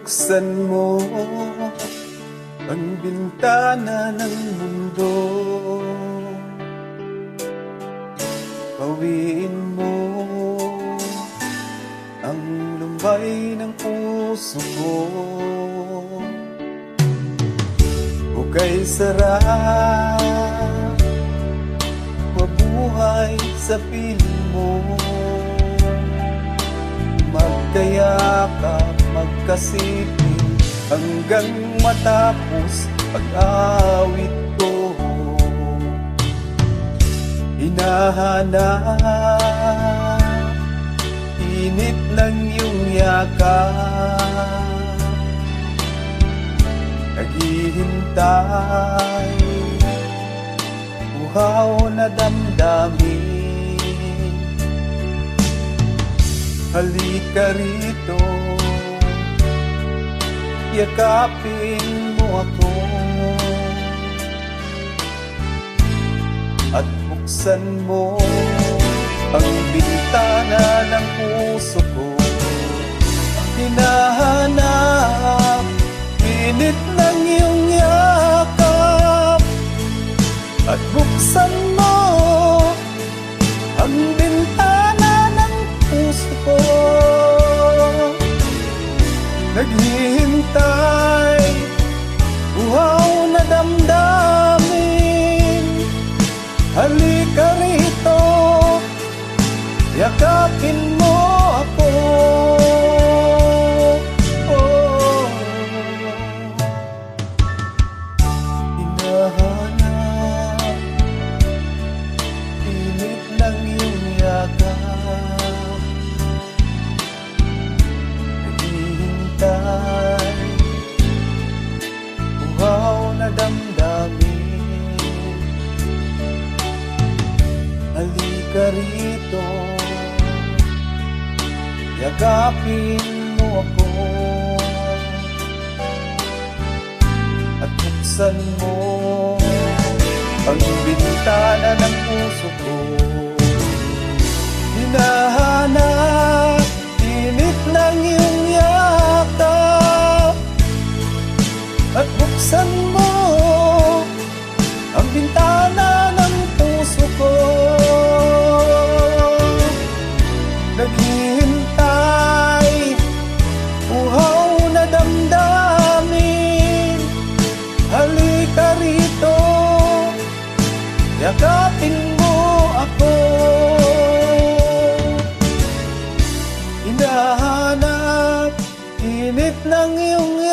buksan mo ang bintana ng mundo. Bawiin mo ang lumbay ng puso ko. Hukay sarap, mabuhay sa piling mo. Magkayakap, magkasiping hanggang matapos pag-awit ko. Hinahanap init ng iyong yakap, naghihintay uhaw na damdamin. Halika rito, yakapin mo ako at buksan mo ang bintana ng puso ko. Hinahanap init ng iyong yakap at buksan mo ang bintana ng puso ko. Naghihintay uhaw na damdamin. Halika rito, yakapin mo ako. Hinahanap init ng iyong yakap, naghihintay uhaw na damdamin. Halika rito, yakapin mo ako at buksan mo ang bintana ng puso ko. Hinahanap init ng iyong yakap at buksan mo ang bintana ng puso ko. Naghihintay uhaw na damdamin. Halika rito, yakapin mo ako. Hinahanap init ng iyong